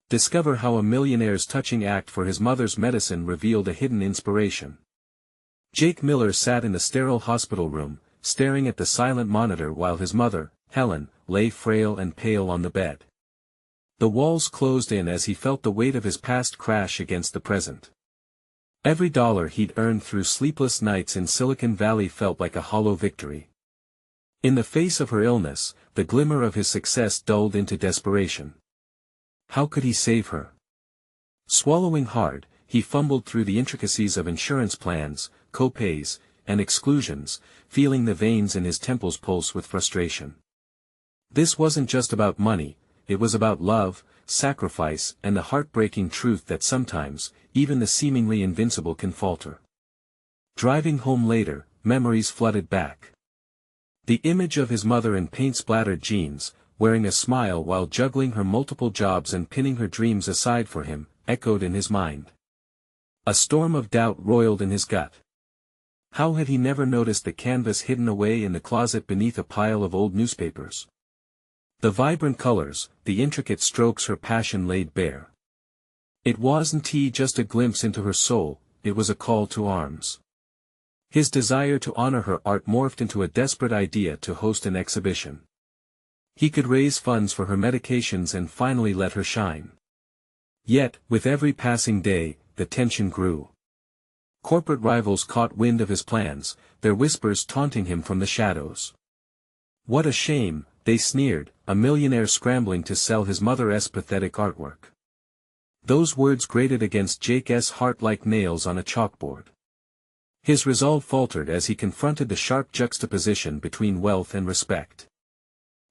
Discover how a millionaire's touching act for his mother's medicine revealed a hidden inspiration. Jake Miller sat in the sterile hospital room, staring at the silent monitor while his mother, Helen, lay frail and pale on the bed. The walls closed in as he felt the weight of his past crash against the present. Every dollar he'd earned through sleepless nights in Silicon Valley felt like a hollow victory. In the face of her illness, the glimmer of his success dulled into desperation. How could he save her? Swallowing hard, he fumbled through the intricacies of insurance plans, co-pays, and exclusions, feeling the veins in his temples pulse with frustration. This wasn't just about money, it was about love, sacrifice, and the heartbreaking truth that sometimes, even the seemingly invincible can falter. Driving home later, memories flooded back. The image of his mother in paint-splattered jeans, wearing a smile while juggling her multiple jobs and pinning her dreams aside for him, echoed in his mind. A storm of doubt roiled in his gut. How had he never noticed the canvas hidden away in the closet beneath a pile of old newspapers? The vibrant colors, the intricate strokes her passion laid bare. It wasn't just a glimpse into her soul, it was a call to arms. His desire to honor her art morphed into a desperate idea to host an exhibition. He could raise funds for her medications and finally let her shine. Yet, with every passing day, the tension grew. Corporate rivals caught wind of his plans, their whispers taunting him from the shadows. What a shame, they sneered, a millionaire scrambling to sell his mother's pathetic artwork. Those words grated against Jake's heart like nails on a chalkboard. His resolve faltered as he confronted the sharp juxtaposition between wealth and respect.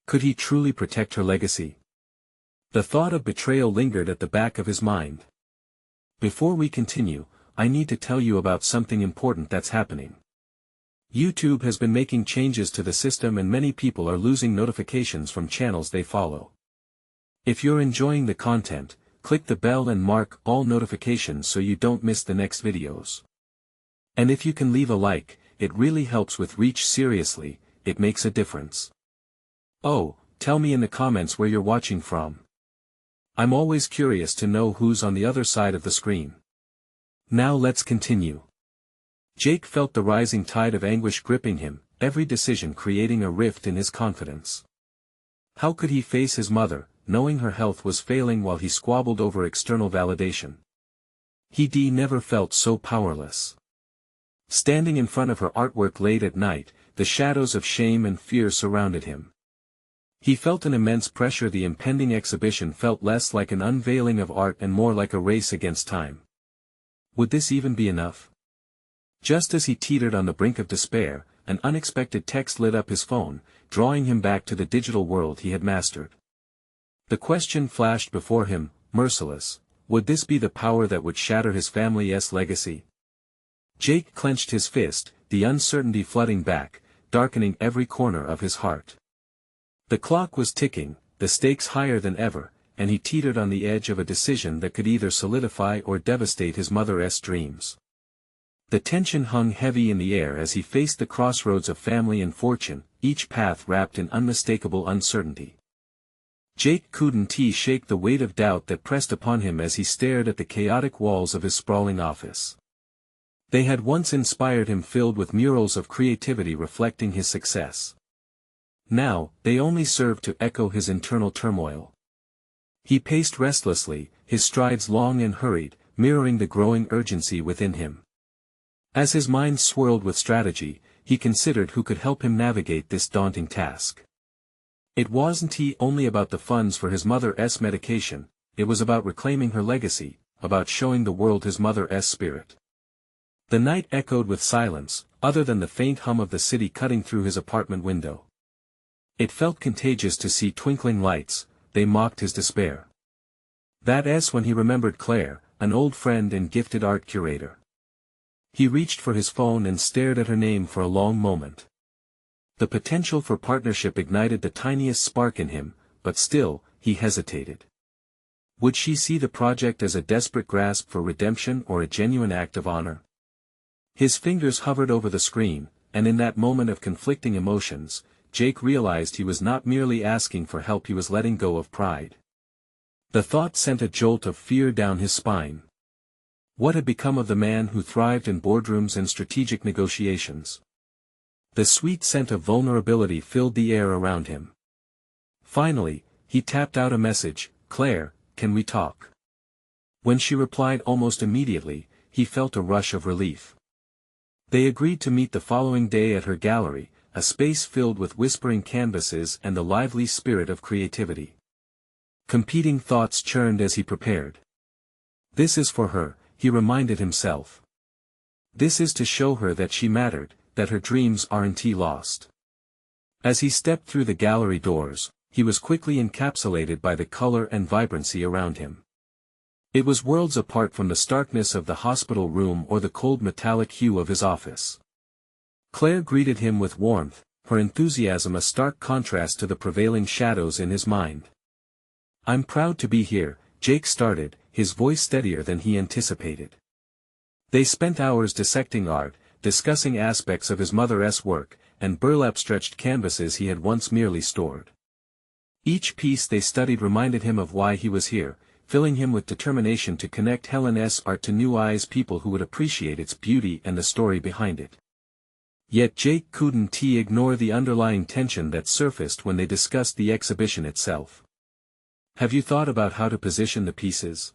Could he truly protect her legacy? The thought of betrayal lingered at the back of his mind. Before we continue, I need to tell you about something important that's happening. YouTube has been making changes to the system and many people are losing notifications from channels they follow. If you're enjoying the content, click the bell and mark all notifications so you don't miss the next videos. And if you can leave a like, it really helps with reach. Seriously, it makes a difference. Oh, tell me in the comments where you're watching from. I'm always curious to know who's on the other side of the screen. Now let's continue. Jake felt the rising tide of anguish gripping him, every decision creating a rift in his confidence. How could he face his mother, knowing her health was failing while he squabbled over external validation? He never felt so powerless. Standing in front of her artwork late at night, the shadows of shame and fear surrounded him. He felt an immense pressure. The impending exhibition felt less like an unveiling of art and more like a race against time. Would this even be enough? Just as he teetered on the brink of despair, an unexpected text lit up his phone, drawing him back to the digital world he had mastered. The question flashed before him, merciless: would this be the power that would shatter his family's legacy? Jake clenched his fist, the uncertainty flooding back, darkening every corner of his heart. The clock was ticking, the stakes higher than ever, and he teetered on the edge of a decision that could either solidify or devastate his mother's dreams. The tension hung heavy in the air as he faced the crossroads of family and fortune, each path wrapped in unmistakable uncertainty. Jake couldn't shake the weight of doubt that pressed upon him as he stared at the chaotic walls of his sprawling office. They had once inspired him, filled with murals of creativity reflecting his success. Now, they only served to echo his internal turmoil. He paced restlessly, his strides long and hurried, mirroring the growing urgency within him. As his mind swirled with strategy, he considered who could help him navigate this daunting task. It wasn't only about the funds for his mother's medication, it was about reclaiming her legacy, about showing the world his mother's spirit. The night echoed with silence, other than the faint hum of the city cutting through his apartment window. It felt contagious to see twinkling lights, they mocked his despair. That's when he remembered Claire, an old friend and gifted art curator. He reached for his phone and stared at her name for a long moment. The potential for partnership ignited the tiniest spark in him, but still, he hesitated. Would she see the project as a desperate grasp for redemption or a genuine act of honor? His fingers hovered over the screen, and in that moment of conflicting emotions, Jake realized he was not merely asking for help, he was letting go of pride. The thought sent a jolt of fear down his spine. What had become of the man who thrived in boardrooms and strategic negotiations? The sweet scent of vulnerability filled the air around him. Finally, he tapped out a message, "Claire, can we talk?" When she replied almost immediately, he felt a rush of relief. They agreed to meet the following day at her gallery, a space filled with whispering canvases and the lively spirit of creativity. Competing thoughts churned as he prepared. This is for her, he reminded himself. This is to show her that she mattered, that her dreams aren't lost. As he stepped through the gallery doors, he was quickly encapsulated by the color and vibrancy around him. It was worlds apart from the starkness of the hospital room or the cold metallic hue of his office. Claire greeted him with warmth, her enthusiasm a stark contrast to the prevailing shadows in his mind. "I'm proud to be here," Jake started, his voice steadier than he anticipated. They spent hours dissecting art, discussing aspects of his mother's work, and burlap-stretched canvases he had once merely stored. Each piece they studied reminded him of why he was here, filling him with determination to connect Helen's art to new eyes, people who would appreciate its beauty and the story behind it. Yet Jake couldn't ignore the underlying tension that surfaced when they discussed the exhibition itself. "Have you thought about how to position the pieces?"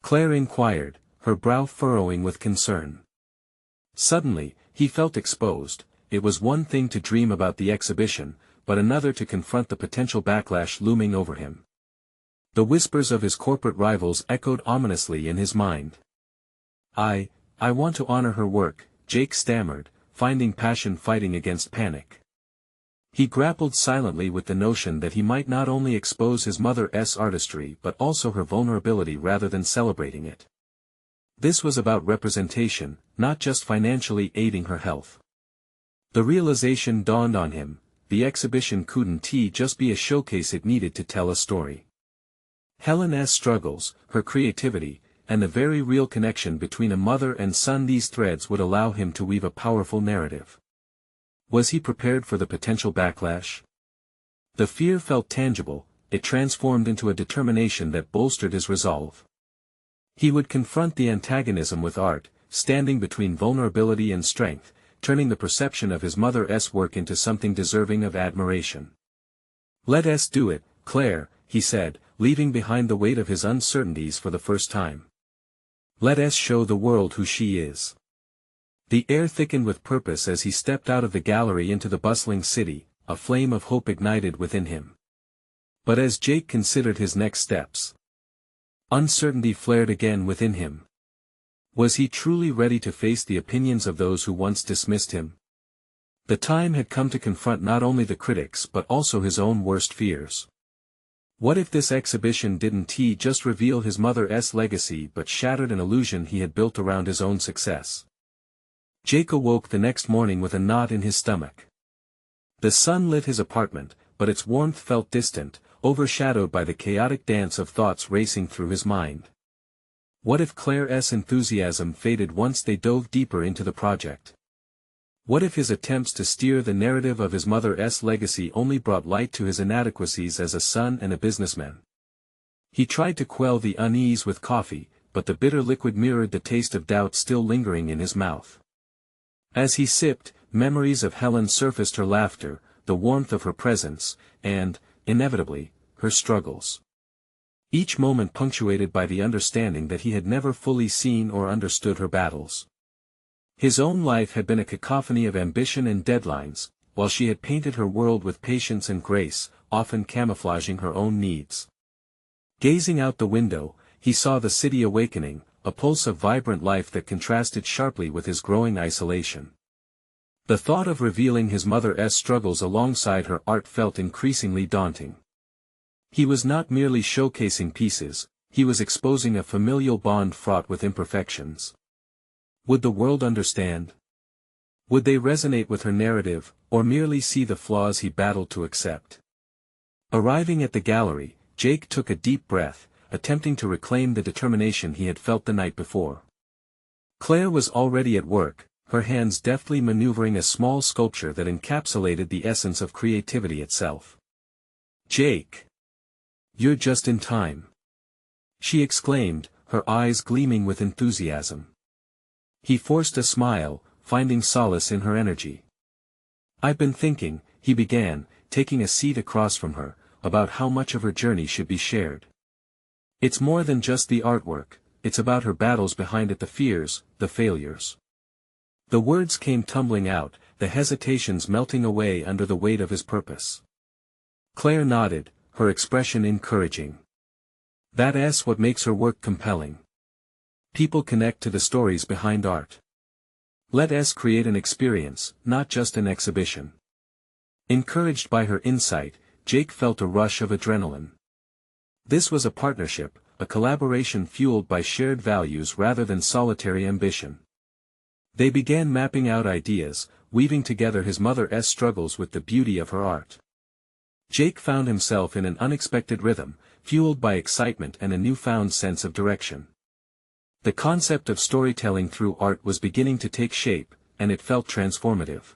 Claire inquired, her brow furrowing with concern. Suddenly, he felt exposed. It was one thing to dream about the exhibition, but another to confront the potential backlash looming over him. The whispers of his corporate rivals echoed ominously in his mind. I want to honor her work," Jake stammered, finding passion fighting against panic. He grappled silently with the notion that he might not only expose his mother's artistry but also her vulnerability rather than celebrating it. This was about representation, not just financially aiding her health. The realization dawned on him, the exhibition couldn't just be a showcase, it needed to tell a story. Helen's struggles, her creativity, and the very real connection between a mother and son, these threads would allow him to weave a powerful narrative. Was he prepared for the potential backlash? The fear felt tangible, it transformed into a determination that bolstered his resolve. He would confront the antagonism with art, standing between vulnerability and strength, turning the perception of his mother's work into something deserving of admiration. "Let us do it, Claire," he said, leaving behind the weight of his uncertainties for the first time. "Let us show the world who she is." The air thickened with purpose as he stepped out of the gallery into the bustling city, a flame of hope ignited within him. But as Jake considered his next steps, uncertainty flared again within him. Was he truly ready to face the opinions of those who once dismissed him? The time had come to confront not only the critics but also his own worst fears. What if this exhibition didn't just reveal his mother's legacy but shattered an illusion he had built around his own success? Jake awoke the next morning with a knot in his stomach. The sun lit his apartment, but its warmth felt distant, overshadowed by the chaotic dance of thoughts racing through his mind. What if Claire's enthusiasm faded once they dove deeper into the project? What if his attempts to steer the narrative of his mother's legacy only brought light to his inadequacies as a son and a businessman? He tried to quell the unease with coffee, but the bitter liquid mirrored the taste of doubt still lingering in his mouth. As he sipped, memories of Helen surfaced, her laughter, the warmth of her presence, and, inevitably, her struggles. Each moment punctuated by the understanding that he had never fully seen or understood her battles. His own life had been a cacophony of ambition and deadlines, while she had painted her world with patience and grace, often camouflaging her own needs. Gazing out the window, he saw the city awakening, a pulse of vibrant life that contrasted sharply with his growing isolation. The thought of revealing his mother's struggles alongside her art felt increasingly daunting. He was not merely showcasing pieces, he was exposing a familial bond fraught with imperfections. Would the world understand? Would they resonate with her narrative, or merely see the flaws he battled to accept? Arriving at the gallery, Jake took a deep breath, attempting to reclaim the determination he had felt the night before. Claire was already at work, her hands deftly maneuvering a small sculpture that encapsulated the essence of creativity itself. "Jake! You're just in time." she exclaimed, her eyes gleaming with enthusiasm. He forced a smile, finding solace in her energy. "I've been thinking," he began, taking a seat across from her, "about how much of her journey should be shared. It's more than just the artwork, it's about her battles behind it, the fears, the failures." The words came tumbling out, the hesitations melting away under the weight of his purpose. Claire nodded, her expression encouraging. "That's what makes her work compelling. People connect to the stories behind art. Let us create an experience, not just an exhibition." Encouraged by her insight, Jake felt a rush of adrenaline. This was a partnership, a collaboration fueled by shared values rather than solitary ambition. They began mapping out ideas, weaving together his mother's struggles with the beauty of her art. Jake found himself in an unexpected rhythm, fueled by excitement and a newfound sense of direction. The concept of storytelling through art was beginning to take shape, and it felt transformative.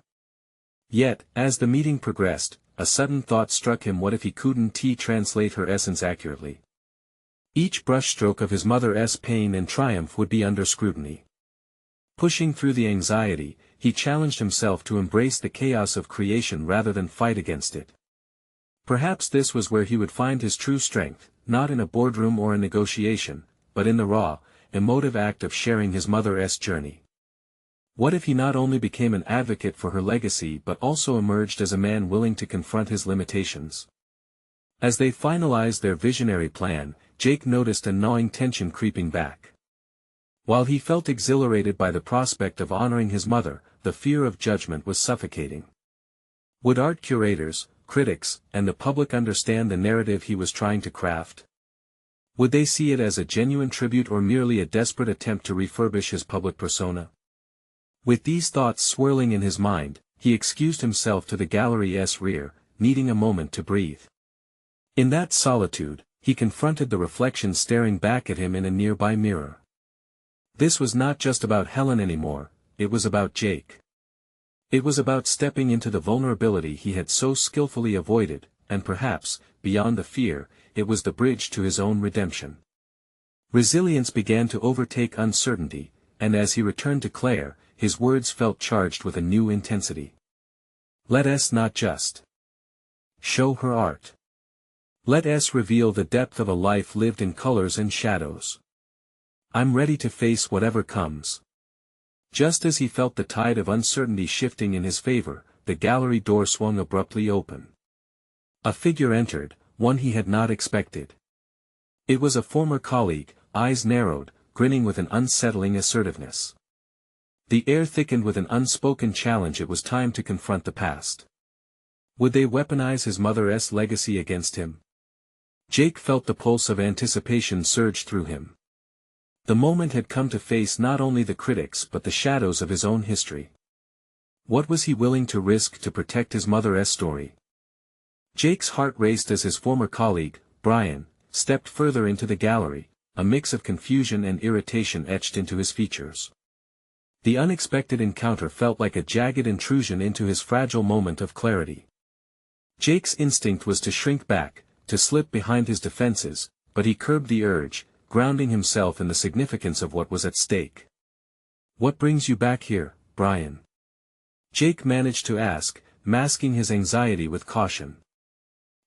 Yet, as the meeting progressed, a sudden thought struck him: what if he couldn't translate her essence accurately? Each brushstroke of his mother's pain and triumph would be under scrutiny. Pushing through the anxiety, he challenged himself to embrace the chaos of creation rather than fight against it. Perhaps this was where he would find his true strength, not in a boardroom or a negotiation, but in the raw, emotive act of sharing his mother's journey. What if he not only became an advocate for her legacy but also emerged as a man willing to confront his limitations? As they finalized their visionary plan, Jake noticed a gnawing tension creeping back. While he felt exhilarated by the prospect of honoring his mother, the fear of judgment was suffocating. Would art curators, critics, and the public understand the narrative he was trying to craft? Would they see it as a genuine tribute or merely a desperate attempt to refurbish his public persona? With these thoughts swirling in his mind, he excused himself to the gallery's rear, needing a moment to breathe. In that solitude, he confronted the reflection staring back at him in a nearby mirror. This was not just about Helen anymore, it was about Jake. It was about stepping into the vulnerability he had so skillfully avoided, and perhaps, beyond the fear, it was the bridge to his own redemption. Resilience began to overtake uncertainty, and as he returned to Claire, his words felt charged with a new intensity. Let us not just show her art. Let us reveal the depth of a life lived in colors and shadows. I'm ready to face whatever comes. Just as he felt the tide of uncertainty shifting in his favor, the gallery door swung abruptly open. A figure entered, one he had not expected. It was a former colleague, eyes narrowed, grinning with an unsettling assertiveness. The air thickened with an unspoken challenge. It was time to confront the past. Would they weaponize his mother's legacy against him? Jake felt the pulse of anticipation surge through him. The moment had come to face not only the critics but the shadows of his own history. What was he willing to risk to protect his mother's story? Jake's heart raced as his former colleague, Brian, stepped further into the gallery, a mix of confusion and irritation etched into his features. The unexpected encounter felt like a jagged intrusion into his fragile moment of clarity. Jake's instinct was to shrink back, to slip behind his defenses, but he curbed the urge, grounding himself in the significance of what was at stake. "What brings you back here, Brian?" Jake managed to ask, masking his anxiety with caution.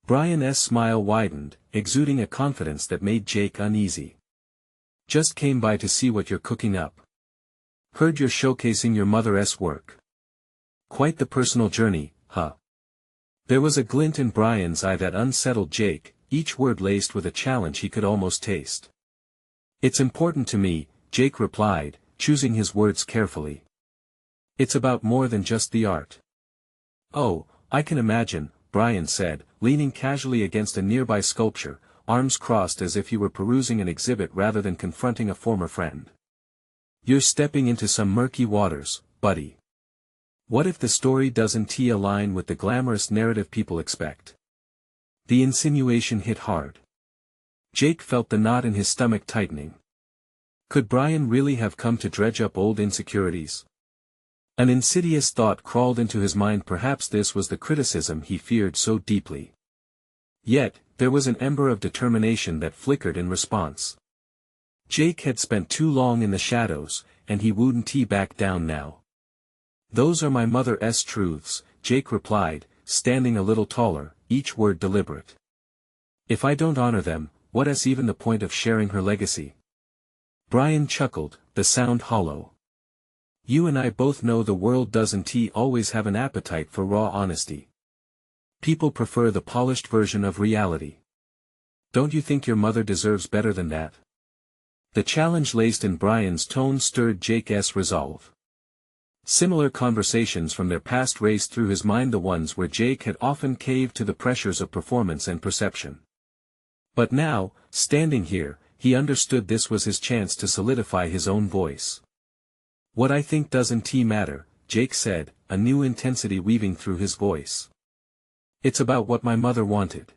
Brian's smile widened, exuding a confidence that made Jake uneasy. "Just came by to see what you're cooking up. Heard you're showcasing your mother's work. Quite the personal journey, huh?" There was a glint in Brian's eye that unsettled Jake, each word laced with a challenge he could almost taste. "It's important to me," Jake replied, choosing his words carefully. "It's about more than just the art." "Oh, I can imagine," Brian said, leaning casually against a nearby sculpture, arms crossed as if he were perusing an exhibit rather than confronting a former friend. "You're stepping into some murky waters, buddy. What if the story doesn't align with the glamorous narrative people expect?" The insinuation hit hard. Jake felt the knot in his stomach tightening. Could Brian really have come to dredge up old insecurities? An insidious thought crawled into his mind. Perhaps this was the criticism he feared so deeply. Yet, there was an ember of determination that flickered in response. Jake had spent too long in the shadows, and he wouldn't back down now. "Those are my mother's truths," Jake replied, standing a little taller, each word deliberate. "If I don't honor them, what's even the point of sharing her legacy?" Brian chuckled, the sound hollow. "You and I both know the world doesn't always have an appetite for raw honesty. People prefer the polished version of reality. Don't you think your mother deserves better than that?" The challenge laced in Brian's tone stirred Jake's resolve. Similar conversations from their past raced through his mind, the ones where Jake had often caved to the pressures of performance and perception. But now, standing here, he understood this was his chance to solidify his own voice. "What I think doesn't matter," Jake said, a new intensity weaving through his voice. "It's about what my mother wanted.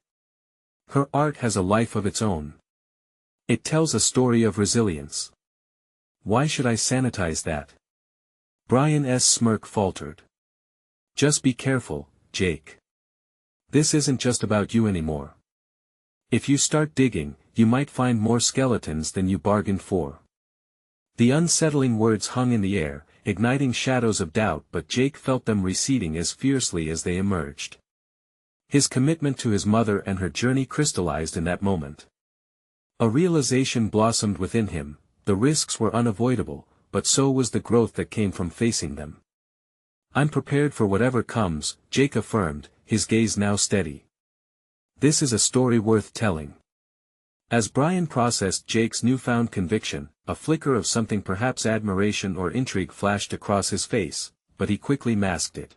Her art has a life of its own. It tells a story of resilience. Why should I sanitize that?" Brian's smirk faltered. "Just be careful, Jake. This isn't just about you anymore. If you start digging, you might find more skeletons than you bargained for." The unsettling words hung in the air, igniting shadows of doubt, but Jake felt them receding as fiercely as they emerged. His commitment to his mother and her journey crystallized in that moment. A realization blossomed within him: the risks were unavoidable, but so was the growth that came from facing them. "I'm prepared for whatever comes," Jake affirmed, his gaze now steady. "This is a story worth telling." As Brian processed Jake's newfound conviction, a flicker of something, perhaps admiration or intrigue, flashed across his face, but he quickly masked it.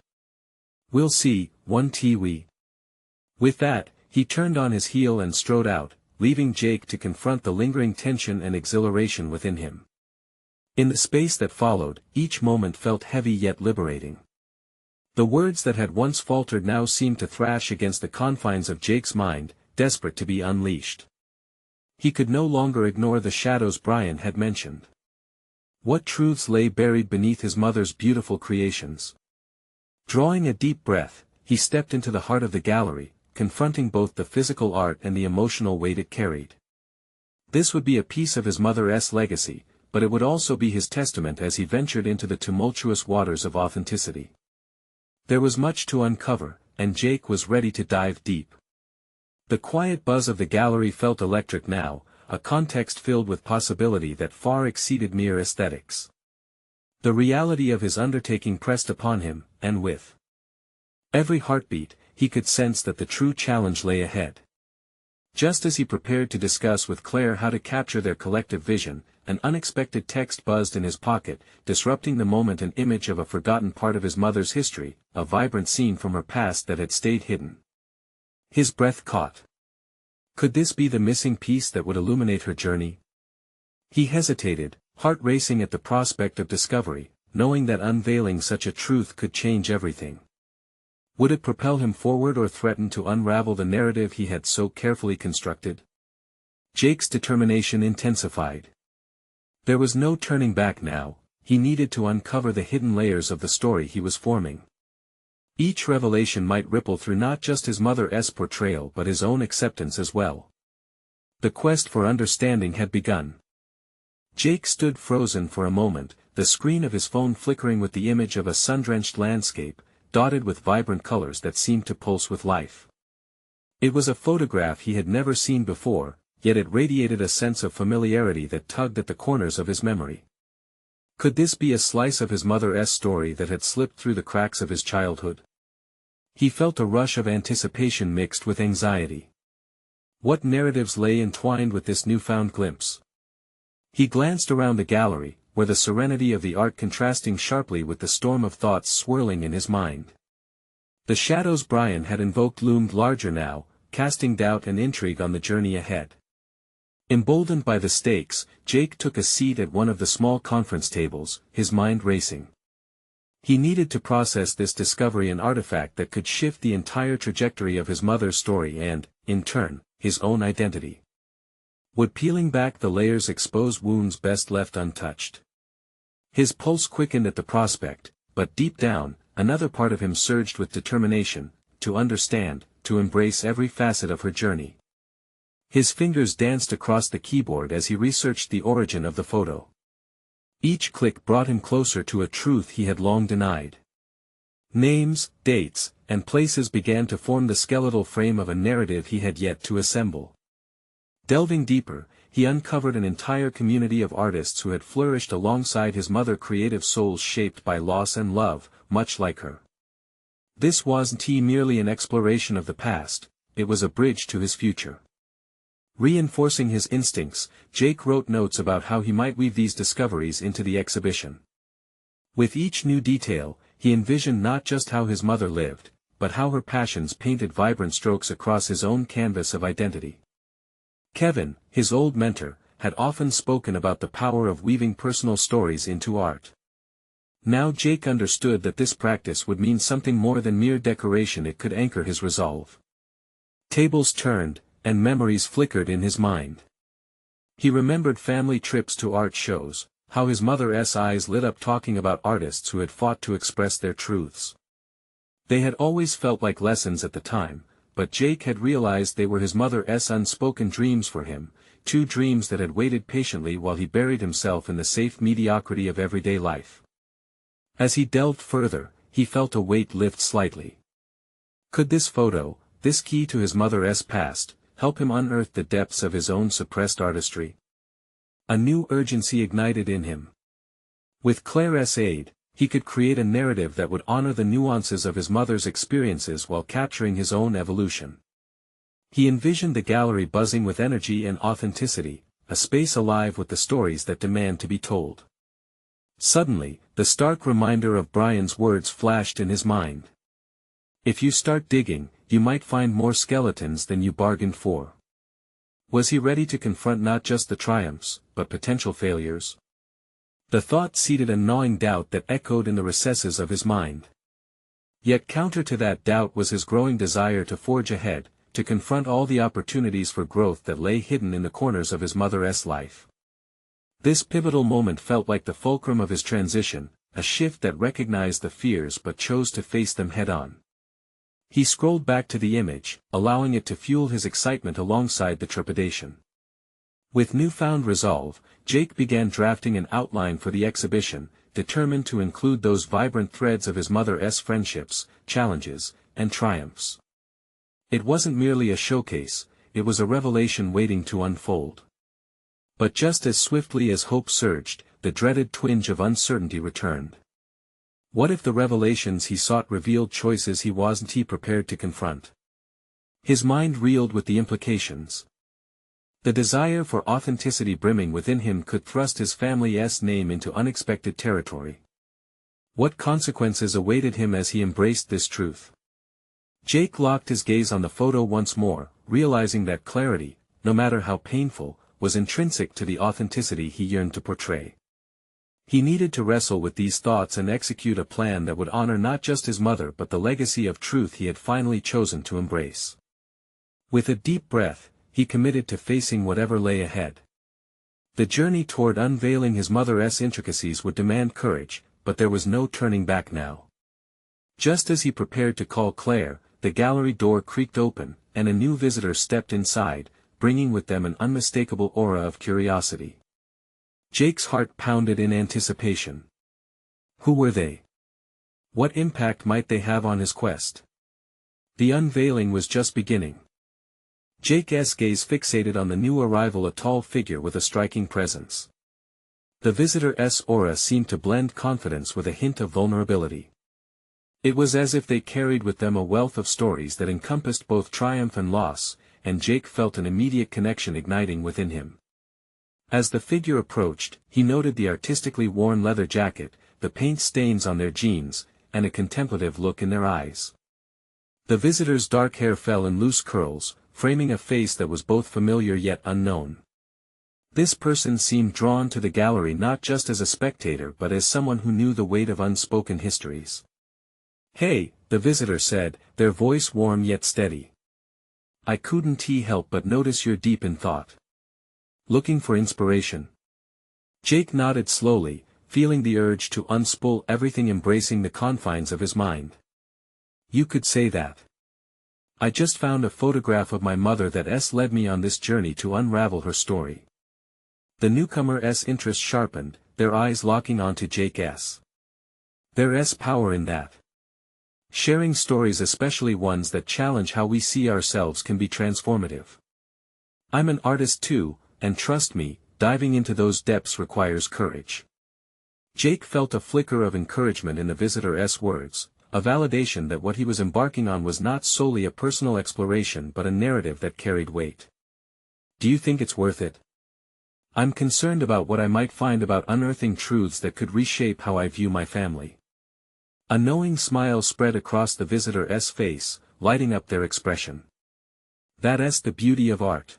"We'll see, one we." With that, he turned on his heel and strode out, leaving Jake to confront the lingering tension and exhilaration within him. In the space that followed, each moment felt heavy yet liberating. The words that had once faltered now seemed to thrash against the confines of Jake's mind, desperate to be unleashed. He could no longer ignore the shadows Brian had mentioned. What truths lay buried beneath his mother's beautiful creations? Drawing a deep breath, he stepped into the heart of the gallery, confronting both the physical art and the emotional weight it carried. This would be a piece of his mother's legacy, but it would also be his testament as he ventured into the tumultuous waters of authenticity. There was much to uncover, and Jake was ready to dive deep. The quiet buzz of the gallery felt electric now, a context filled with possibility that far exceeded mere aesthetics. The reality of his undertaking pressed upon him, and with every heartbeat, he could sense that the true challenge lay ahead. Just as he prepared to discuss with Claire how to capture their collective vision, an unexpected text buzzed in his pocket, disrupting the moment. An image of a forgotten part of his mother's history, a vibrant scene from her past that had stayed hidden. His breath caught. Could this be the missing piece that would illuminate her journey? He hesitated, heart racing at the prospect of discovery, knowing that unveiling such a truth could change everything. Would it propel him forward or threaten to unravel the narrative he had so carefully constructed? Jake's determination intensified. There was no turning back now, he needed to uncover the hidden layers of the story he was forming. Each revelation might ripple through not just his mother's portrayal but his own acceptance as well. The quest for understanding had begun. Jake stood frozen for a moment, the screen of his phone flickering with the image of a sun-drenched landscape, dotted with vibrant colors that seemed to pulse with life. It was a photograph he had never seen before, yet it radiated a sense of familiarity that tugged at the corners of his memory. Could this be a slice of his mother's story that had slipped through the cracks of his childhood? He felt a rush of anticipation mixed with anxiety. What narratives lay entwined with this newfound glimpse? He glanced around the gallery, where the serenity of the art contrasting sharply with the storm of thoughts swirling in his mind. The shadows Brian had invoked loomed larger now, casting doubt and intrigue on the journey ahead. Emboldened by the stakes, Jake took a seat at one of the small conference tables, his mind racing. He needed to process this discovery, an artifact that could shift the entire trajectory of his mother's story and, in turn, his own identity. Would peeling back the layers expose wounds best left untouched? His pulse quickened at the prospect, but deep down, another part of him surged with determination, to understand, to embrace every facet of her journey. His fingers danced across the keyboard as he researched the origin of the photo. Each click brought him closer to a truth he had long denied. Names, dates, and places began to form the skeletal frame of a narrative he had yet to assemble. Delving deeper, he uncovered an entire community of artists who had flourished alongside his mother, creative souls shaped by loss and love, much like her. This wasn't merely an exploration of the past, it was a bridge to his future. Reinforcing his instincts, Jake wrote notes about how he might weave these discoveries into the exhibition. With each new detail, he envisioned not just how his mother lived, but how her passions painted vibrant strokes across his own canvas of identity. Kevin, his old mentor, had often spoken about the power of weaving personal stories into art. Now Jake understood that this practice would mean something more than mere decoration. It could anchor his resolve. Tables turned, and memories flickered in his mind. He remembered family trips to art shows, how his mother's eyes lit up talking about artists who had fought to express their truths. They had always felt like lessons at the time, but Jake had realized they were his mother's unspoken dreams for him, two dreams that had waited patiently while he buried himself in the safe mediocrity of everyday life. As he delved further, he felt a weight lift slightly. Could this photo, this key to his mother's past, help him unearth the depths of his own suppressed artistry? A new urgency ignited in him. With Claire's aid, he could create a narrative that would honor the nuances of his mother's experiences while capturing his own evolution. He envisioned the gallery buzzing with energy and authenticity, a space alive with the stories that demand to be told. Suddenly, the stark reminder of Brian's words flashed in his mind. If you start digging, you might find more skeletons than you bargained for. Was he ready to confront not just the triumphs, but potential failures? The thought seeded a gnawing doubt that echoed in the recesses of his mind. Yet counter to that doubt was his growing desire to forge ahead, to confront all the opportunities for growth that lay hidden in the corners of his mother's life. This pivotal moment felt like the fulcrum of his transition, a shift that recognized the fears but chose to face them head-on. He scrolled back to the image, allowing it to fuel his excitement alongside the trepidation. With newfound resolve, Jake began drafting an outline for the exhibition, determined to include those vibrant threads of his mother's friendships, challenges, and triumphs. It wasn't merely a showcase, it was a revelation waiting to unfold. But just as swiftly as hope surged, the dreaded twinge of uncertainty returned. What if the revelations he sought revealed choices he wasn't prepared to confront? His mind reeled with the implications. The desire for authenticity brimming within him could thrust his family's name into unexpected territory. What consequences awaited him as he embraced this truth? Jake locked his gaze on the photo once more, realizing that clarity, no matter how painful, was intrinsic to the authenticity he yearned to portray. He needed to wrestle with these thoughts and execute a plan that would honor not just his mother but the legacy of truth he had finally chosen to embrace. With a deep breath, he committed to facing whatever lay ahead. The journey toward unveiling his mother's intricacies would demand courage, but there was no turning back now. Just as he prepared to call Claire, the gallery door creaked open, and a new visitor stepped inside, bringing with them an unmistakable aura of curiosity. Jake's heart pounded in anticipation. Who were they? What impact might they have on his quest? The unveiling was just beginning. Jake's gaze fixated on the new arrival, a tall figure with a striking presence. The visitor's aura seemed to blend confidence with a hint of vulnerability. It was as if they carried with them a wealth of stories that encompassed both triumph and loss, and Jake felt an immediate connection igniting within him. As the figure approached, he noted the artistically worn leather jacket, the paint stains on their jeans, and a contemplative look in their eyes. The visitor's dark hair fell in loose curls, framing a face that was both familiar yet unknown. This person seemed drawn to the gallery not just as a spectator but as someone who knew the weight of unspoken histories. "Hey," the visitor said, their voice warm yet steady. "I couldn't help but notice you're deep in thought. Looking for inspiration?" Jake nodded slowly, feeling the urge to unspool everything, embracing the confines of his mind. "You could say that." I just found a photograph of my mother that led me on this journey to unravel her story. The newcomer's interest sharpened, their eyes locking onto Jake's. There's power in that. Sharing stories, especially ones that challenge how we see ourselves, can be transformative. I'm an artist too, and trust me, diving into those depths requires courage. Jake felt a flicker of encouragement in the visitor's words, a validation that what he was embarking on was not solely a personal exploration but a narrative that carried weight. Do you think it's worth it? I'm concerned about what I might find about unearthing truths that could reshape how I view my family. A knowing smile spread across the visitor's face, lighting up their expression. That's the beauty of art.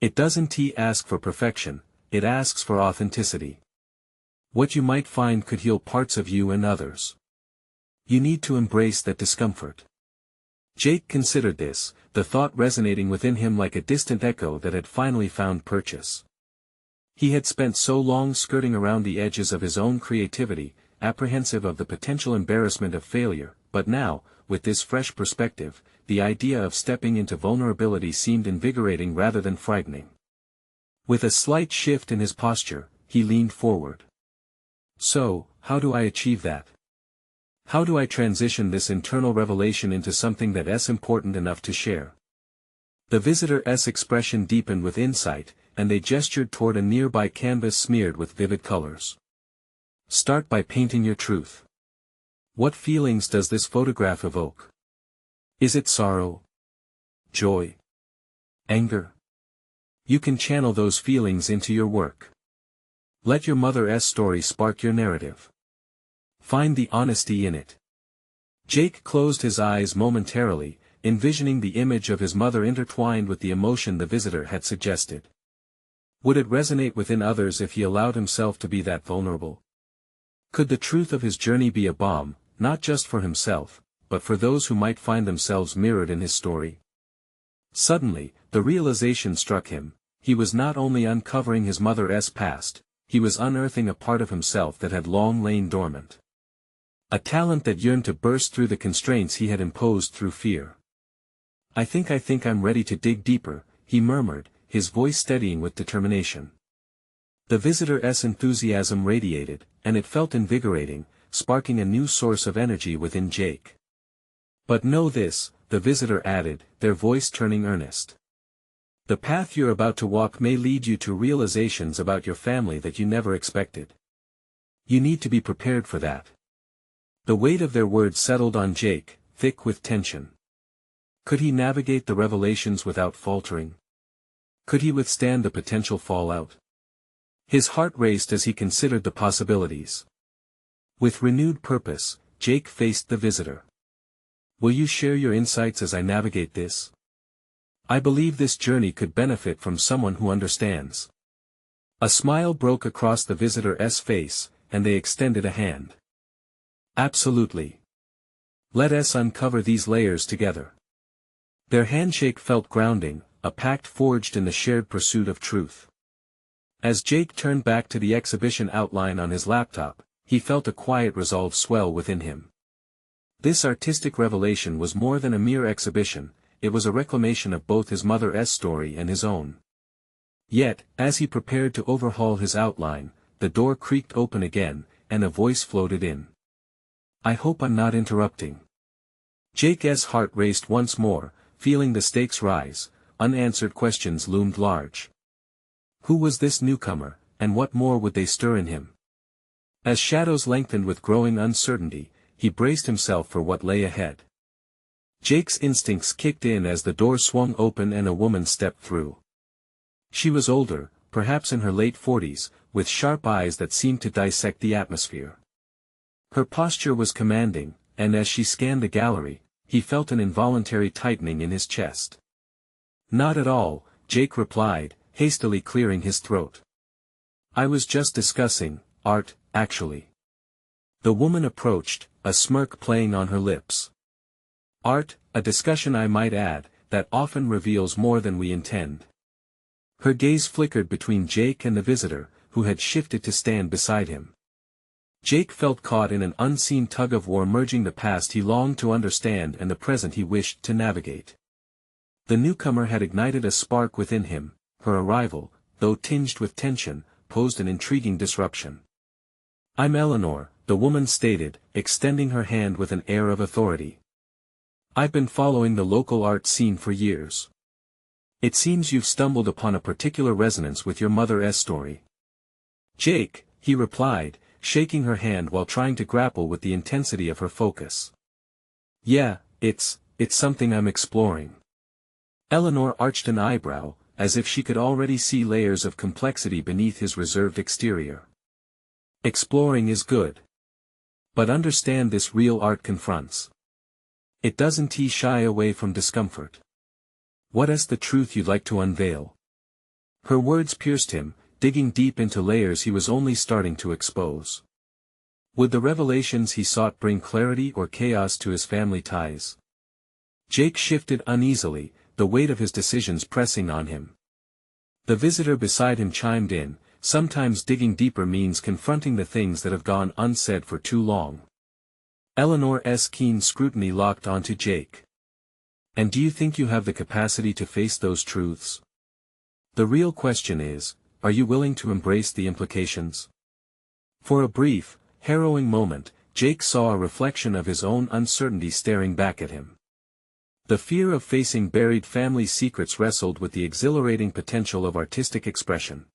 It doesn't ask for perfection, it asks for authenticity. What you might find could heal parts of you and others. You need to embrace that discomfort. Jake considered this, the thought resonating within him like a distant echo that had finally found purchase. He had spent so long skirting around the edges of his own creativity, apprehensive of the potential embarrassment of failure, but now, with this fresh perspective, the idea of stepping into vulnerability seemed invigorating rather than frightening. With a slight shift in his posture, he leaned forward. So, how do I achieve that? How do I transition this internal revelation into something that's important enough to share? The visitor's expression deepened with insight, and they gestured toward a nearby canvas smeared with vivid colors. Start by painting your truth. What feelings does this photograph evoke? Is it sorrow? Joy? Anger? You can channel those feelings into your work. Let your mother's story spark your narrative. Find the honesty in it. Jake closed his eyes momentarily, envisioning the image of his mother intertwined with the emotion the visitor had suggested. Would it resonate within others if he allowed himself to be that vulnerable? Could the truth of his journey be a balm, not just for himself, but for those who might find themselves mirrored in his story? Suddenly, the realization struck him, he was not only uncovering his mother's past, he was unearthing a part of himself that had long lain dormant. A talent that yearned to burst through the constraints he had imposed through fear. I think I'm ready to dig deeper, he murmured, his voice steadying with determination. The visitor's enthusiasm radiated, and it felt invigorating, sparking a new source of energy within Jake. But know this, the visitor added, their voice turning earnest. The path you're about to walk may lead you to realizations about your family that you never expected. You need to be prepared for that. The weight of their words settled on Jake, thick with tension. Could he navigate the revelations without faltering? Could he withstand the potential fallout? His heart raced as he considered the possibilities. With renewed purpose, Jake faced the visitor. Will you share your insights as I navigate this? I believe this journey could benefit from someone who understands. A smile broke across the visitor's face, and they extended a hand. Absolutely. Let us uncover these layers together. Their handshake felt grounding, a pact forged in the shared pursuit of truth. As Jake turned back to the exhibition outline on his laptop, he felt a quiet resolve swell within him. This artistic revelation was more than a mere exhibition, it was a reclamation of both his mother's story and his own. Yet, as he prepared to overhaul his outline, the door creaked open again, and a voice floated in. I hope I'm not interrupting. Jake's heart raced once more, feeling the stakes rise, unanswered questions loomed large. Who was this newcomer, and what more would they stir in him? As shadows lengthened with growing uncertainty, he braced himself for what lay ahead. Jake's instincts kicked in as the door swung open and a woman stepped through. She was older, perhaps in her late 40s, with sharp eyes that seemed to dissect the atmosphere. Her posture was commanding, and as she scanned the gallery, he felt an involuntary tightening in his chest. Not at all, Jake replied, hastily clearing his throat. I was just discussing art, actually. The woman approached, a smirk playing on her lips. Art, a discussion I might add, that often reveals more than we intend. Her gaze flickered between Jake and the visitor, who had shifted to stand beside him. Jake felt caught in an unseen tug-of-war merging the past he longed to understand and the present he wished to navigate. The newcomer had ignited a spark within him. Her arrival, though tinged with tension, posed an intriguing disruption. "I'm Eleanor," the woman stated, extending her hand with an air of authority. "I've been following the local art scene for years. It seems you've stumbled upon a particular resonance with your mother's story." "Jake," he replied, shaking her hand while trying to grapple with the intensity of her focus. "Yeah, it's something I'm exploring." Eleanor arched an eyebrow, as if she could already see layers of complexity beneath his reserved exterior. "Exploring is good. But understand this: real art confronts. It doesn't shy away from discomfort. What is the truth you'd like to unveil?" Her words pierced him, digging deep into layers he was only starting to expose. Would the revelations he sought bring clarity or chaos to his family ties? Jake shifted uneasily, the weight of his decisions pressing on him. The visitor beside him chimed in, "Sometimes digging deeper means confronting the things that have gone unsaid for too long." Eleanor's keen scrutiny locked onto Jake. "And do you think you have the capacity to face those truths? The real question is, are you willing to embrace the implications?" For a brief, harrowing moment, Jake saw a reflection of his own uncertainty staring back at him. The fear of facing buried family secrets wrestled with the exhilarating potential of artistic expression.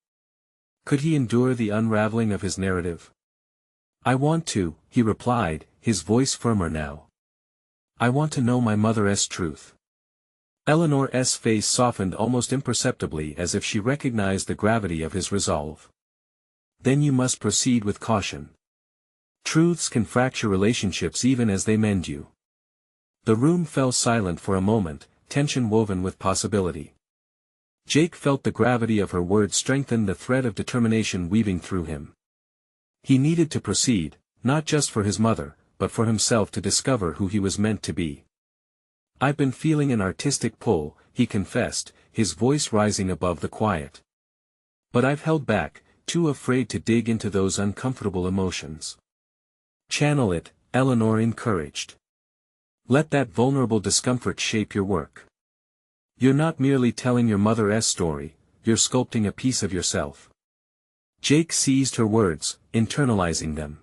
Could he endure the unraveling of his narrative? "I want to," he replied, his voice firmer now. "I want to know my mother's truth." Eleanor's face softened almost imperceptibly as if she recognized the gravity of his resolve. "Then you must proceed with caution. Truths can fracture relationships even as they mend you." The room fell silent for a moment, tension woven with possibility. Jake felt the gravity of her words strengthen the thread of determination weaving through him. He needed to proceed, not just for his mother, but for himself to discover who he was meant to be. "I've been feeling an artistic pull," he confessed, his voice rising above the quiet. "But I've held back, too afraid to dig into those uncomfortable emotions." "Channel it," Eleanor encouraged. "Let that vulnerable discomfort shape your work. You're not merely telling your mother's story, you're sculpting a piece of yourself." Jake seized her words, internalizing them.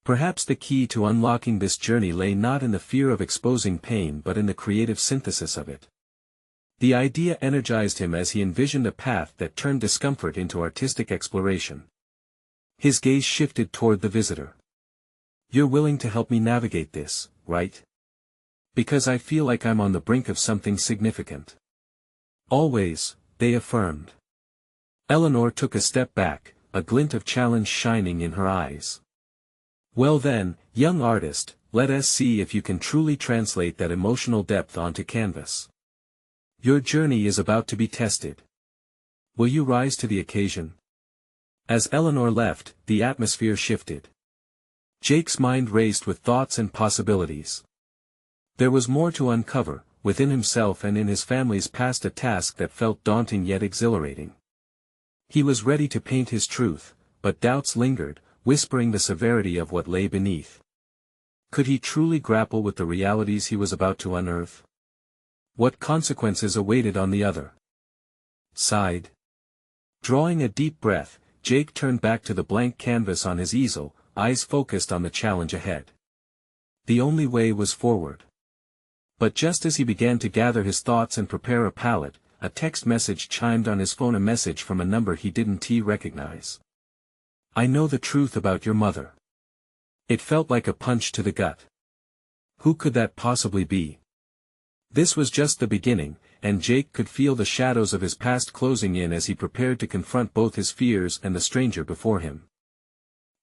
Perhaps the key to unlocking this journey lay not in the fear of exposing pain but in the creative synthesis of it. The idea energized him as he envisioned a path that turned discomfort into artistic exploration. His gaze shifted toward the visitor. "You're willing to help me navigate this, right? Because I feel like I'm on the brink of something significant." "Always," they affirmed. Eleanor took a step back, a glint of challenge shining in her eyes. "Well then, young artist, let us see if you can truly translate that emotional depth onto canvas. Your journey is about to be tested. Will you rise to the occasion?" As Eleanor left, the atmosphere shifted. Jake's mind raced with thoughts and possibilities. There was more to uncover, within himself and in his family's past, a task that felt daunting yet exhilarating. He was ready to paint his truth, but doubts lingered, whispering the severity of what lay beneath. Could he truly grapple with the realities he was about to unearth? What consequences awaited on the other side? Drawing a deep breath, Jake turned back to the blank canvas on his easel, eyes focused on the challenge ahead. The only way was forward. But just as he began to gather his thoughts and prepare a palette, a text message chimed on his phone, a message from a number he didn't recognize. "I know the truth about your mother." It felt like a punch to the gut. Who could that possibly be? This was just the beginning, and Jake could feel the shadows of his past closing in as he prepared to confront both his fears and the stranger before him.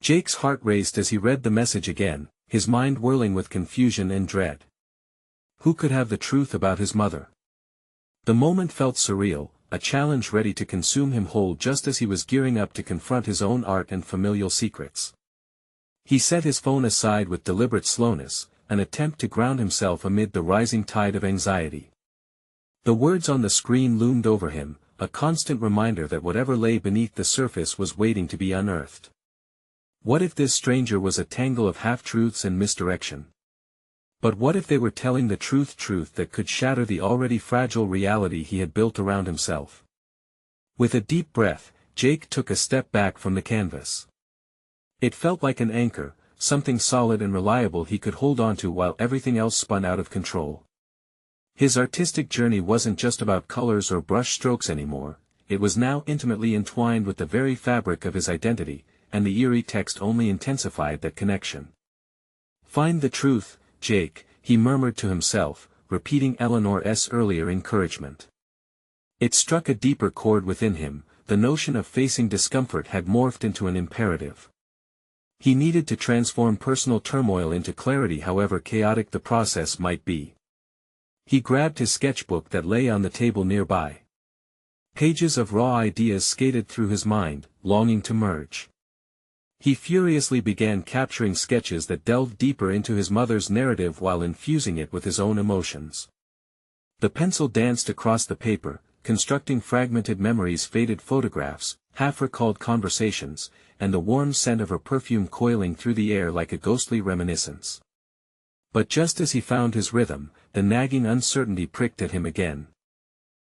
Jake's heart raced as he read the message again, his mind whirling with confusion and dread. Who could have the truth about his mother? The moment felt surreal, a challenge ready to consume him whole just as he was gearing up to confront his own art and familial secrets. He set his phone aside with deliberate slowness, an attempt to ground himself amid the rising tide of anxiety. The words on the screen loomed over him, a constant reminder that whatever lay beneath the surface was waiting to be unearthed. What if this stranger was a tangle of half-truths and misdirection? But what if they were telling the truth that could shatter the already fragile reality he had built around himself? With a deep breath, Jake took a step back from the canvas. It felt like an anchor, something solid and reliable he could hold onto while everything else spun out of control. His artistic journey wasn't just about colors or brush strokes anymore, it was now intimately entwined with the very fabric of his identity, and the eerie text only intensified that connection. "Find the truth, Jake," he murmured to himself, repeating Eleanor's earlier encouragement. It struck a deeper chord within him, the notion of facing discomfort had morphed into an imperative. He needed to transform personal turmoil into clarity however chaotic the process might be. He grabbed his sketchbook that lay on the table nearby. Pages of raw ideas skated through his mind, longing to merge. He furiously began capturing sketches that delved deeper into his mother's narrative while infusing it with his own emotions. The pencil danced across the paper, constructing fragmented memories, faded photographs, half-recalled conversations, and the warm scent of her perfume coiling through the air like a ghostly reminiscence. But just as he found his rhythm, the nagging uncertainty pricked at him again.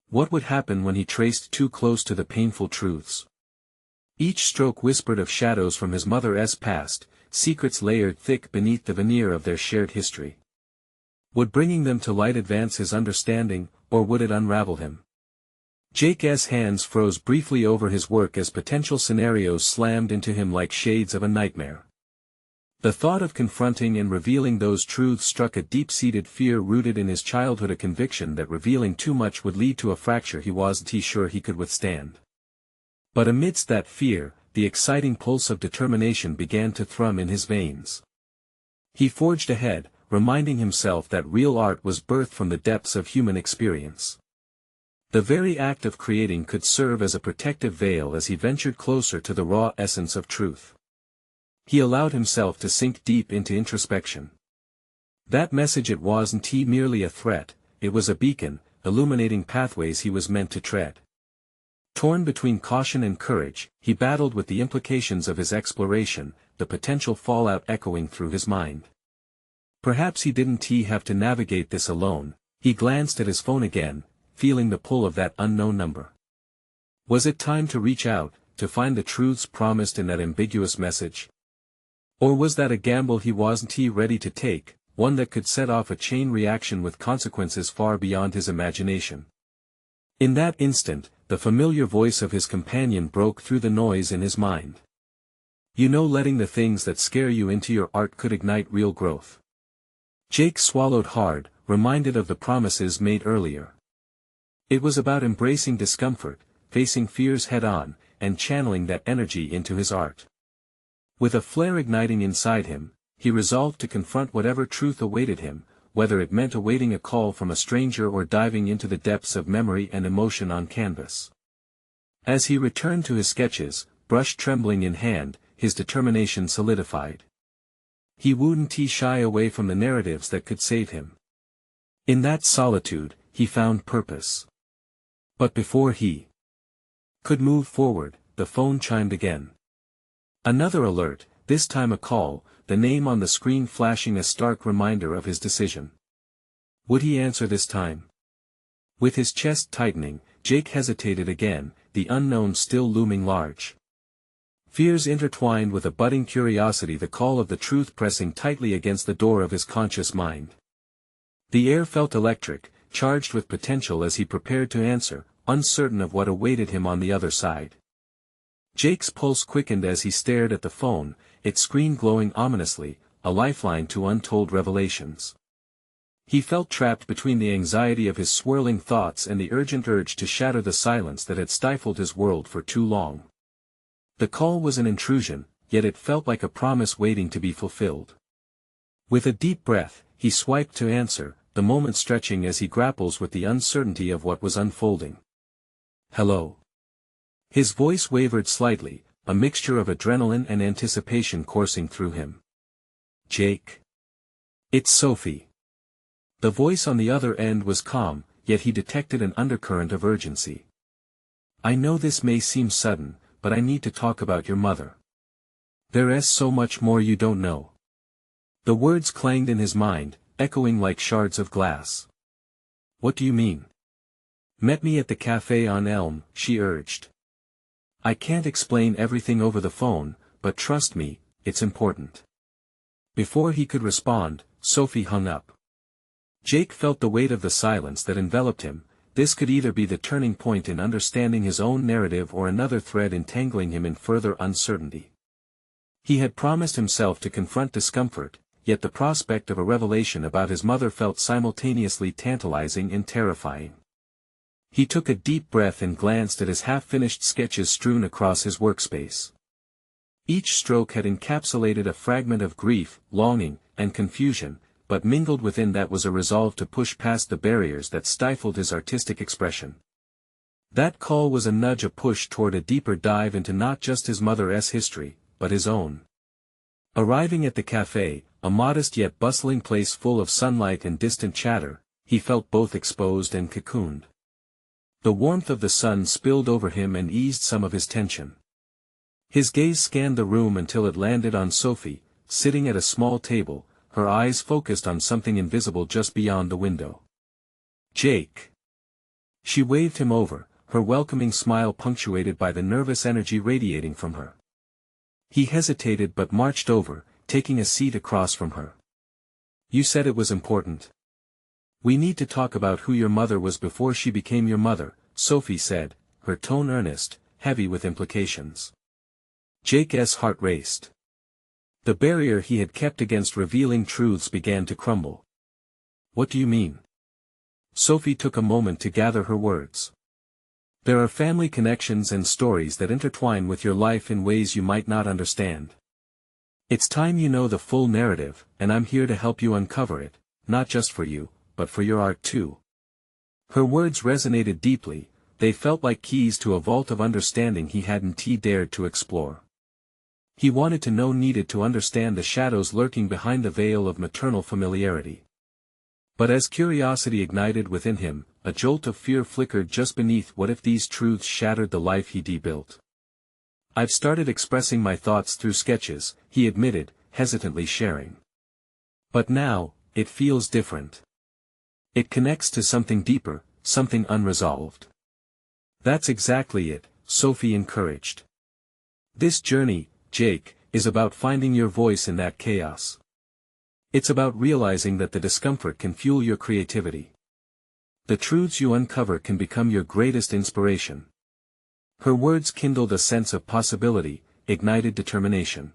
What would happen when he traced too close to the painful truths? Each stroke whispered of shadows from his mother's past, secrets layered thick beneath the veneer of their shared history. Would bringing them to light advance his understanding, or would it unravel him? Jake's hands froze briefly over his work as potential scenarios slammed into him like shades of a nightmare. The thought of confronting and revealing those truths struck a deep-seated fear rooted in his childhood, a conviction that revealing too much would lead to a fracture he wasn't sure he could withstand. But amidst that fear, the exciting pulse of determination began to thrum in his veins. He forged ahead, reminding himself that real art was birthed from the depths of human experience. The very act of creating could serve as a protective veil as he ventured closer to the raw essence of truth. He allowed himself to sink deep into introspection. That message, it wasn't merely a threat, it was a beacon, illuminating pathways he was meant to tread. Torn between caution and courage, he battled with the implications of his exploration, the potential fallout echoing through his mind. Perhaps he didn't have to navigate this alone. He glanced at his phone again, feeling the pull of that unknown number. Was it time to reach out, to find the truths promised in that ambiguous message? Or was that a gamble he wasn't ready to take, one that could set off a chain reaction with consequences far beyond his imagination? In that instant, the familiar voice of his companion broke through the noise in his mind. "You know, letting the things that scare you into your art could ignite real growth." Jake swallowed hard, reminded of the promises made earlier. It was about embracing discomfort, facing fears head-on, and channeling that energy into his art. With a flare igniting inside him, he resolved to confront whatever truth awaited him, whether it meant awaiting a call from a stranger or diving into the depths of memory and emotion on canvas. As he returned to his sketches, brush trembling in hand, his determination solidified. He wouldn't shy away from the narratives that could save him. In that solitude, he found purpose. But before he could move forward, the phone chimed again. Another alert, this time a call, the name on the screen flashing a stark reminder of his decision. Would he answer this time? With his chest tightening, Jake hesitated again, the unknown still looming large. Fears intertwined with a budding curiosity, the call of the truth pressing tightly against the door of his conscious mind. The air felt electric, charged with potential as he prepared to answer, uncertain of what awaited him on the other side. Jake's pulse quickened as he stared at the phone, its screen glowing ominously, a lifeline to untold revelations. He felt trapped between the anxiety of his swirling thoughts and the urgent urge to shatter the silence that had stifled his world for too long. The call was an intrusion, yet it felt like a promise waiting to be fulfilled. With a deep breath, he swiped to answer, the moment stretching as he grapples with the uncertainty of what was unfolding. "Hello." His voice wavered slightly, a mixture of adrenaline and anticipation coursing through him. "Jake. It's Sophie." The voice on the other end was calm, yet he detected an undercurrent of urgency. "I know this may seem sudden, but I need to talk about your mother." There's so much more you don't know. The words clanged in his mind, echoing like shards of glass. What do you mean? Met me at the cafe on Elm, she urged. I can't explain everything over the phone, but trust me, it's important. Before he could respond, Sophie hung up. Jake felt the weight of the silence that enveloped him. This could either be the turning point in understanding his own narrative or another thread entangling him in further uncertainty. He had promised himself to confront discomfort, yet the prospect of a revelation about his mother felt simultaneously tantalizing and terrifying. He took a deep breath and glanced at his half-finished sketches strewn across his workspace. Each stroke had encapsulated a fragment of grief, longing, and confusion, but mingled within that was a resolve to push past the barriers that stifled his artistic expression. That call was a nudge, a push toward a deeper dive into not just his mother's history, but his own. Arriving at the cafe, a modest yet bustling place full of sunlight and distant chatter, he felt both exposed and cocooned. The warmth of the sun spilled over him and eased some of his tension. His gaze scanned the room until it landed on Sophie, sitting at a small table, her eyes focused on something invisible just beyond the window. Jake. She waved him over, her welcoming smile punctuated by the nervous energy radiating from her. He hesitated but marched over, taking a seat across from her. You said it was important. We need to talk about who your mother was before she became your mother, Sophie said, her tone earnest, heavy with implications. Jake's heart raced. The barrier he had kept against revealing truths began to crumble. What do you mean? Sophie took a moment to gather her words. There are family connections and stories that intertwine with your life in ways you might not understand. It's time you know the full narrative, and I'm here to help you uncover it, not just for you, but for your art too. Her words resonated deeply, they felt like keys to a vault of understanding he hadn't dared to explore. He wanted to know, needed to understand the shadows lurking behind the veil of maternal familiarity. But as curiosity ignited within him, a jolt of fear flickered just beneath. What if these truths shattered the life he'd built? I've started expressing my thoughts through sketches, he admitted, hesitantly sharing. But now, it feels different. It connects to something deeper, something unresolved. That's exactly it, Sophie encouraged. This journey, Jake, is about finding your voice in that chaos. It's about realizing that the discomfort can fuel your creativity. The truths you uncover can become your greatest inspiration. Her words kindled a sense of possibility, ignited determination.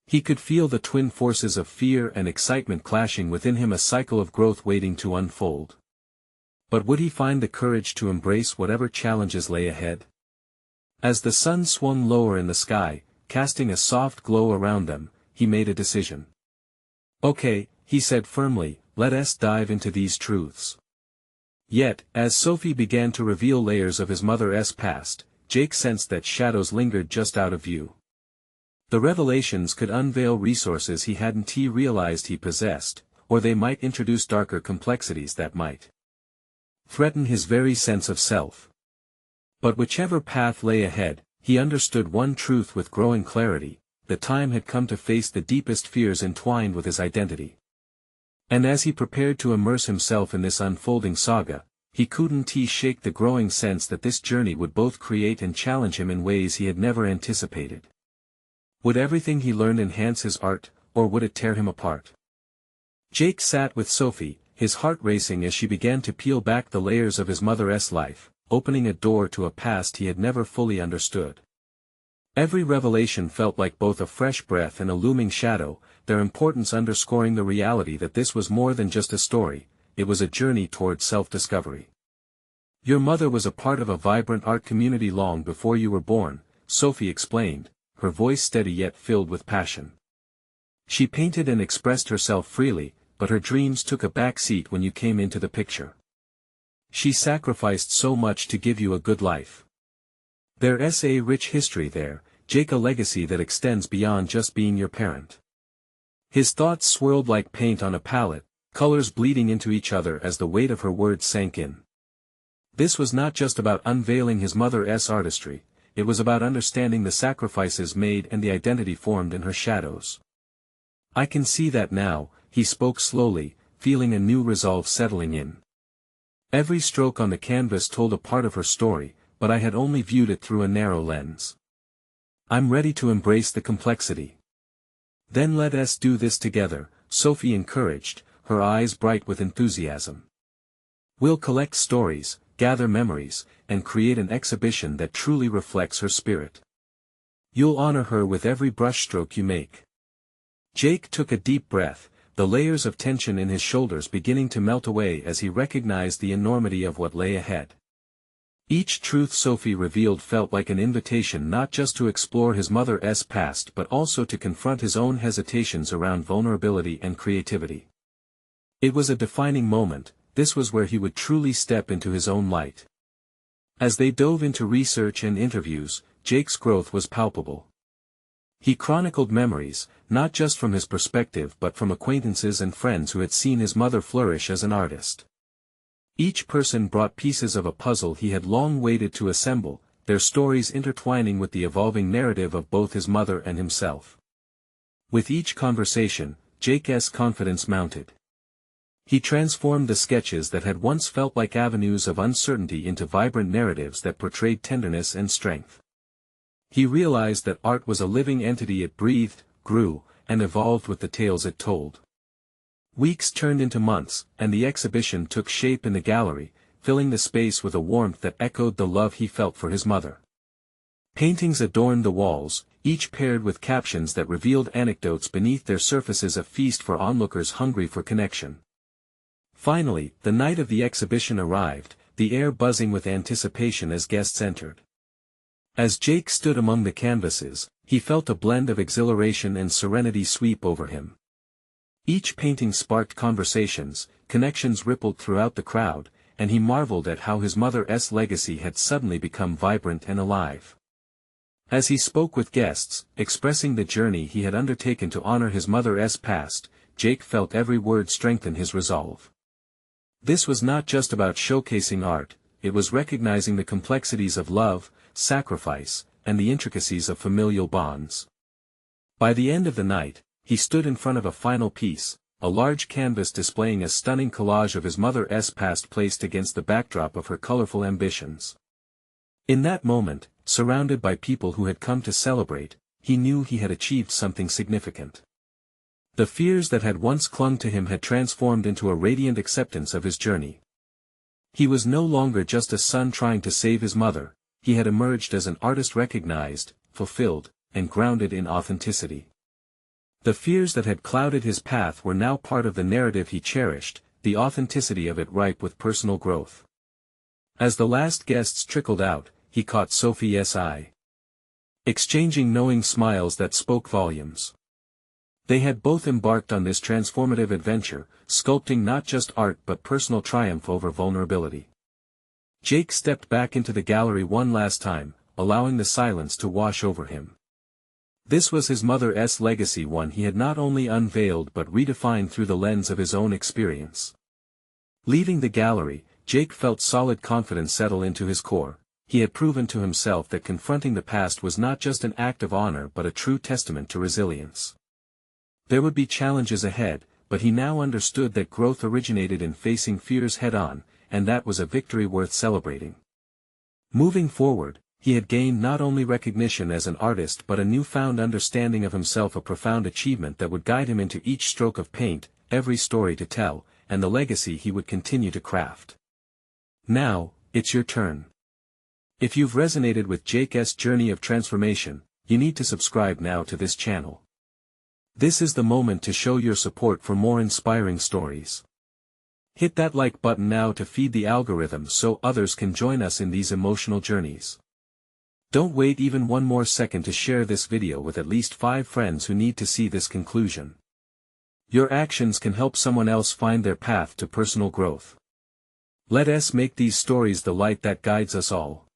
He could feel the twin forces of fear and excitement clashing within him, a cycle of growth waiting to unfold. But would he find the courage to embrace whatever challenges lay ahead? As the sun swung lower in the sky, casting a soft glow around them, he made a decision. Okay, he said firmly, let's dive into these truths. Yet, as Sophie began to reveal layers of his mother's past, Jake sensed that shadows lingered just out of view. The revelations could unveil resources he hadn't realized he possessed, or they might introduce darker complexities that might threaten his very sense of self. But whichever path lay ahead, he understood one truth with growing clarity: the time had come to face the deepest fears entwined with his identity. And as he prepared to immerse himself in this unfolding saga, he couldn't shake the growing sense that this journey would both create and challenge him in ways he had never anticipated. Would everything he learned enhance his art, or would it tear him apart? Jake sat with Sophie, his heart racing as she began to peel back the layers of his mother's life, opening a door to a past he had never fully understood. Every revelation felt like both a fresh breath and a looming shadow, their importance underscoring the reality that this was more than just a story, it was a journey toward self-discovery. Your mother was a part of a vibrant art community long before you were born, Sophie explained, her voice steady yet filled with passion. She painted and expressed herself freely, but her dreams took a back seat when you came into the picture. She sacrificed so much to give you a good life. There's a rich history there, Jake, a legacy that extends beyond just being your parent. His thoughts swirled like paint on a palette, colors bleeding into each other as the weight of her words sank in. This was not just about unveiling his mother's artistry, it was about understanding the sacrifices made and the identity formed in her shadows. "I can see that now," he spoke slowly, feeling a new resolve settling in. Every stroke on the canvas told a part of her story, but I had only viewed it through a narrow lens. "I'm ready to embrace the complexity." "Then let us do this together," Sophie encouraged, her eyes bright with enthusiasm. "We'll collect stories, gather memories, and create an exhibition that truly reflects her spirit. You'll honor her with every brushstroke you make." Jake took a deep breath, the layers of tension in his shoulders beginning to melt away as he recognized the enormity of what lay ahead. Each truth Sophie revealed felt like an invitation not just to explore his mother's past but also to confront his own hesitations around vulnerability and creativity. It was a defining moment. This was where he would truly step into his own light. As they dove into research and interviews, Jake's growth was palpable. He chronicled memories, not just from his perspective but from acquaintances and friends who had seen his mother flourish as an artist. Each person brought pieces of a puzzle he had long waited to assemble, their stories intertwining with the evolving narrative of both his mother and himself. With each conversation, Jake's confidence mounted. He transformed the sketches that had once felt like avenues of uncertainty into vibrant narratives that portrayed tenderness and strength. He realized that art was a living entity. It breathed, grew, and evolved with the tales it told. Weeks turned into months, and the exhibition took shape in the gallery, filling the space with a warmth that echoed the love he felt for his mother. Paintings adorned the walls, each paired with captions that revealed anecdotes beneath their surfaces, a feast for onlookers hungry for connection. Finally, the night of the exhibition arrived, the air buzzing with anticipation as guests entered. As Jake stood among the canvases, he felt a blend of exhilaration and serenity sweep over him. Each painting sparked conversations, connections rippled throughout the crowd, and he marveled at how his mother's legacy had suddenly become vibrant and alive. As he spoke with guests, expressing the journey he had undertaken to honor his mother's past, Jake felt every word strengthen his resolve. This was not just about showcasing art, it was recognizing the complexities of love, sacrifice, and the intricacies of familial bonds. By the end of the night, he stood in front of a final piece, a large canvas displaying a stunning collage of his mother's past placed against the backdrop of her colorful ambitions. In that moment, surrounded by people who had come to celebrate, he knew he had achieved something significant. The fears that had once clung to him had transformed into a radiant acceptance of his journey. He was no longer just a son trying to save his mother, he had emerged as an artist recognized, fulfilled, and grounded in authenticity. The fears that had clouded his path were now part of the narrative he cherished, the authenticity of it ripe with personal growth. As the last guests trickled out, he caught Sophie's eye. Exchanging knowing smiles that spoke volumes. They had both embarked on this transformative adventure, sculpting not just art but personal triumph over vulnerability. Jake stepped back into the gallery one last time, allowing the silence to wash over him. This was his mother's legacy, one he had not only unveiled but redefined through the lens of his own experience. Leaving the gallery, Jake felt solid confidence settle into his core. He had proven to himself that confronting the past was not just an act of honor but a true testament to resilience. There would be challenges ahead, but he now understood that growth originated in facing fears head-on, and that was a victory worth celebrating. Moving forward, he had gained not only recognition as an artist but a newfound understanding of himself, a profound achievement that would guide him into each stroke of paint, every story to tell, and the legacy he would continue to craft. Now, it's your turn. If you've resonated with Jake's journey of transformation, you need to subscribe now to this channel. This is the moment to show your support for more inspiring stories. Hit that like button now to feed the algorithm so others can join us in these emotional journeys. Don't wait even one more second to share this video with at least 5 friends who need to see this conclusion. Your actions can help someone else find their path to personal growth. Let us make these stories the light that guides us all.